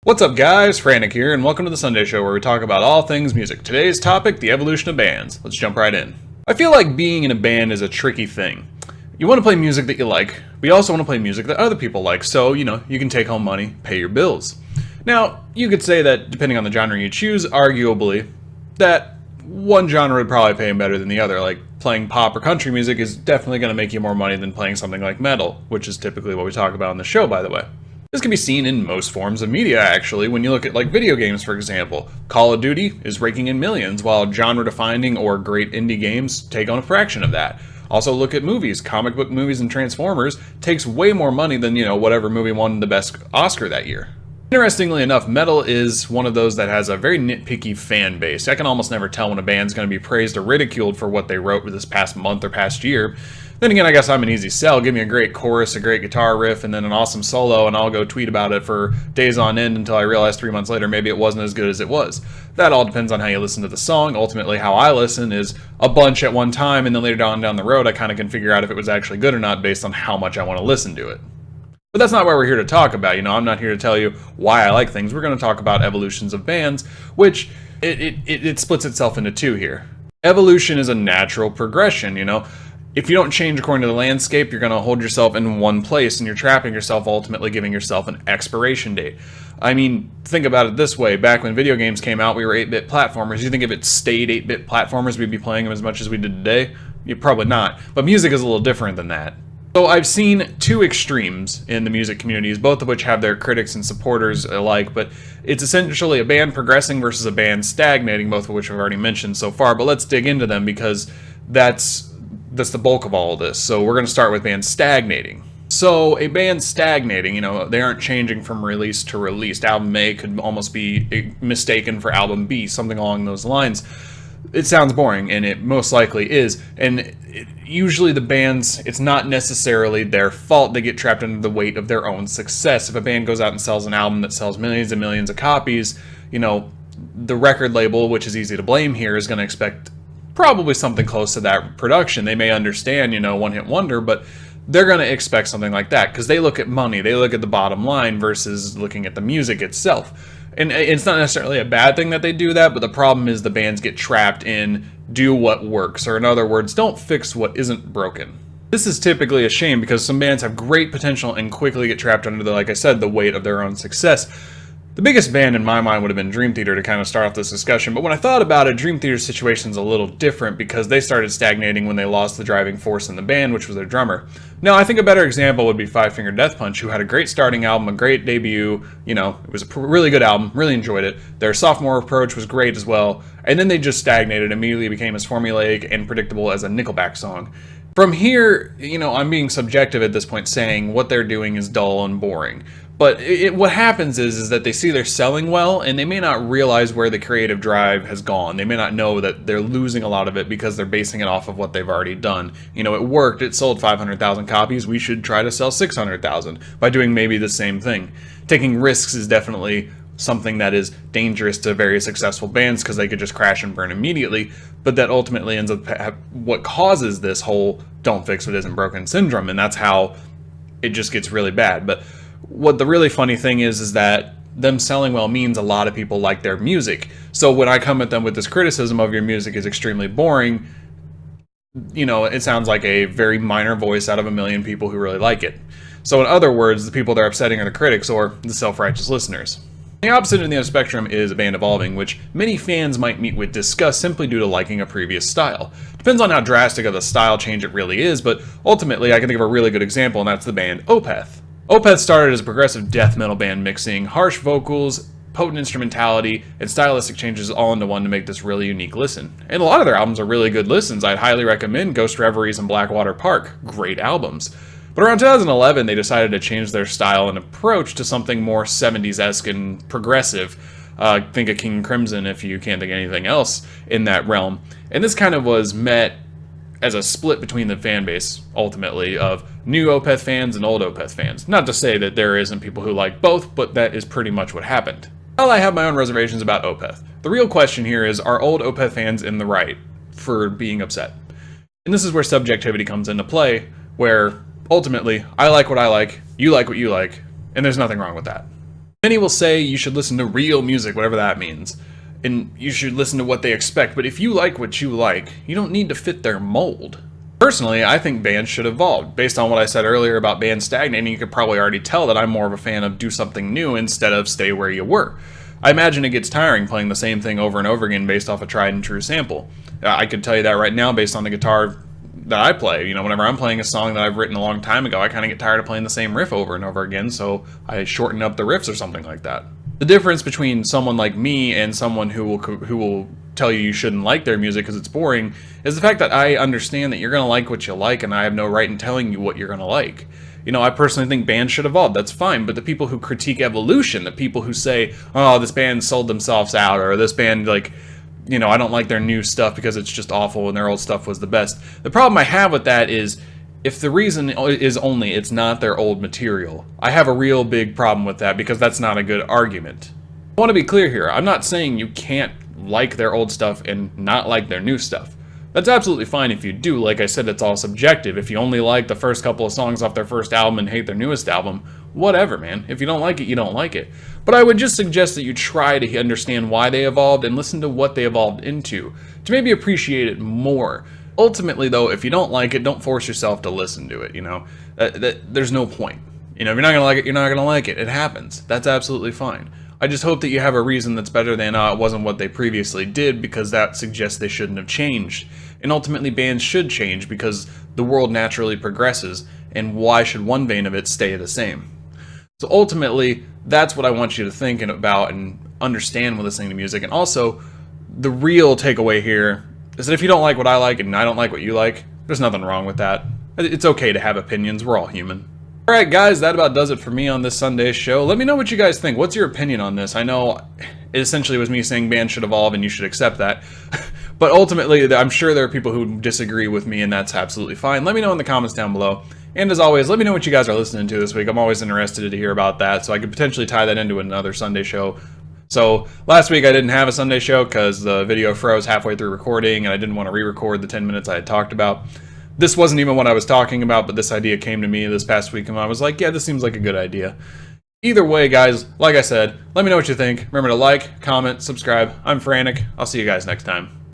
What's up guys, Frantic here, and welcome to the Sunday Show where we talk about all things music. Today's topic, the evolution of bands. Let's jump right in. I feel like being in a band is a tricky thing. You want to play music that you like, but you also want to play music that other people like, so, you can take home money, pay your bills. Now, you could say that, depending on the genre you choose, arguably, that one genre would probably pay better than the other. Like, playing pop or country music is definitely going to make you more money than playing something like metal, which is typically what we talk about on the show, by the way. This can be seen in most forms of media, actually, when you look at like video games, for example. Call of Duty is raking in millions, while genre-defining or great indie games take on a fraction of that. Also look at movies. Comic book movies and Transformers takes way more money than, whatever movie won the best Oscar that year. Interestingly enough, metal is one of those that has a very nitpicky fan base. I can almost never tell when a band's going to be praised or ridiculed for what they wrote this past month or past year. Then again, I guess I'm an easy sell. Give me a great chorus, a great guitar riff, and then an awesome solo, and I'll go tweet about it for days on end until I realize 3 months later maybe it wasn't as good as it was. That all depends on how you listen to the song. Ultimately, how I listen is a bunch at one time, and then later on down the road I kind of can figure out if it was actually good or not based on how much I want to listen to it. But that's not what we're here to talk about. I'm not here to tell you why I like things. We're going to talk about evolutions of bands, which it splits itself into two here. Evolution is a natural progression, If you don't change according to the landscape, you're going to hold yourself in one place, and you're trapping yourself, ultimately giving yourself an expiration date. I mean, think about it this way. Back when video games came out, we were 8-bit platformers. You think if it stayed 8-bit platformers, we'd be playing them as much as we did today? Probably not. But music is a little different than that. So I've seen two extremes in the music communities, both of which have their critics and supporters alike, but it's essentially a band progressing versus a band stagnating, both of which I've already mentioned so far. But let's dig into them because that's the bulk of all of this. So we're going to start with bands stagnating. So a band stagnating, they aren't changing from release to release. Album A could almost be mistaken for album B, something along those lines. It sounds boring, and it most likely is. And usually the bands, it's not necessarily their fault. They get trapped under the weight of their own success. If a band goes out and sells an album that sells millions and millions of copies, the record label, which is easy to blame here, is going to expect probably something close to that production. They may understand, one-hit wonder, but they're going to expect something like that because they look at money. They look at the bottom line versus looking at the music itself. And it's not necessarily a bad thing that they do that, but the problem is the bands get trapped in do what works, or in other words, don't fix what isn't broken. This is typically a shame because some bands have great potential and quickly get trapped under like I said, the weight of their own success. The biggest band in my mind would have been Dream Theater to kind of start off this discussion, but when I thought about it, Dream Theater's situation's a little different because they started stagnating when they lost the driving force in the band, which was their drummer. Now, I think a better example would be Five Finger Death Punch, who had a great starting album, a great debut, it was a really good album, really enjoyed it. Their sophomore approach was great as well, and then they just stagnated, immediately became as formulaic and predictable as a Nickelback song. From here, I'm being subjective at this point, saying what they're doing is dull and boring. But what happens is that they see they're selling well, and they may not realize where the creative drive has gone. They may not know that they're losing a lot of it because they're basing it off of what they've already done. It worked. It sold 500,000 copies. We should try to sell 600,000 by doing maybe the same thing. Taking risks is definitely something that is dangerous to very successful bands because they could just crash and burn immediately, but that ultimately ends up what causes this whole don't fix what isn't broken syndrome, and that's how it just gets really bad. But what the really funny thing is that them selling well means a lot of people like their music. So when I come at them with this criticism of your music is extremely boring, it sounds like a very minor voice out of a million people who really like it. So in other words, the people they're upsetting are the critics or the self-righteous listeners. The opposite end of the spectrum is a band evolving, which many fans might meet with disgust simply due to liking a previous style. Depends on how drastic of a style change it really is, but ultimately I can think of a really good example, and that's the band Opeth. Opeth started as a progressive death metal band mixing harsh vocals, potent instrumentality, and stylistic changes all into one to make this really unique listen. And a lot of their albums are really good listens. I'd highly recommend Ghost Reveries and Blackwater Park. Great albums. But around 2011, they decided to change their style and approach to something more 70s-esque and progressive. Think of King Crimson if you can't think of anything else in that realm. And this kind of was met as a split between the fan base, ultimately, of new Opeth fans and old Opeth fans. Not to say that there isn't people who like both, but that is pretty much what happened. While I have my own reservations about Opeth, the real question here is, are old Opeth fans in the right for being upset? And this is where subjectivity comes into play, where ultimately, I like what I like, you like what you like, and there's nothing wrong with that. Many will say you should listen to real music, whatever that means, and you should listen to what they expect, but if you like what you like, you don't need to fit their mold. Personally, I think bands should evolve. Based on what I said earlier about bands stagnating, you could probably already tell that I'm more of a fan of do something new instead of stay where you were. I imagine it gets tiring playing the same thing over and over again based off a tried and true sample. I could tell you that right now based on the guitar that I play. You know, whenever I'm playing a song that I've written a long time ago, I kind of get tired of playing the same riff over and over again, so I shorten up the riffs or something like that. The difference between someone like me and someone who will tell you shouldn't like their music because it's boring is the fact that I understand that you're going to like what you like, and I have no right in telling you what you're going to like. You know, I personally think bands should evolve, that's fine, but the people who critique evolution, the people who say, oh, this band sold themselves out, or this band, like, you know, I don't like their new stuff because it's just awful and their old stuff was the best. The problem I have with that is, if the reason is only it's not their old material, I have a real big problem with that because that's not a good argument. I want to be clear here, I'm not saying you can't like their old stuff and not like their new stuff. That's absolutely fine if you do. Like I said, it's all subjective. If you only like the first couple of songs off their first album and hate their newest album, whatever, man. If you don't like it, you don't like it. But I would just suggest that you try to understand why they evolved and listen to what they evolved into, to maybe appreciate it more. Ultimately, though, if you don't like it, don't force yourself to listen to it, you know? There's no point. You know, if you're not going to like it, you're not going to like it. It happens. That's absolutely fine. I just hope that you have a reason that's better than it wasn't what they previously did, because that suggests they shouldn't have changed. And ultimately, bands should change because the world naturally progresses, and why should one vein of it stay the same? So ultimately, that's what I want you to think about and understand when listening to music. And also, the real takeaway here is that if you don't like what I like and I don't like what you like, there's nothing wrong with that. It's okay to have opinions. We're all human. Alright guys, that about does it for me on this Sunday show. Let me know what you guys think. What's your opinion on this? I know it essentially was me saying bands should evolve and you should accept that. But ultimately, I'm sure there are people who disagree with me, and that's absolutely fine. Let me know in the comments down below. And as always, let me know what you guys are listening to this week. I'm always interested to hear about that, so I could potentially tie that into another Sunday show. So last week I didn't have a Sunday show because the video froze halfway through recording, and I didn't want to re-record the 10 minutes I had talked about. This wasn't even what I was talking about, but this idea came to me this past week, and I was like, yeah, this seems like a good idea. Either way, guys, like I said, let me know what you think. Remember to like, comment, subscribe. I'm Frantic. I'll see you guys next time.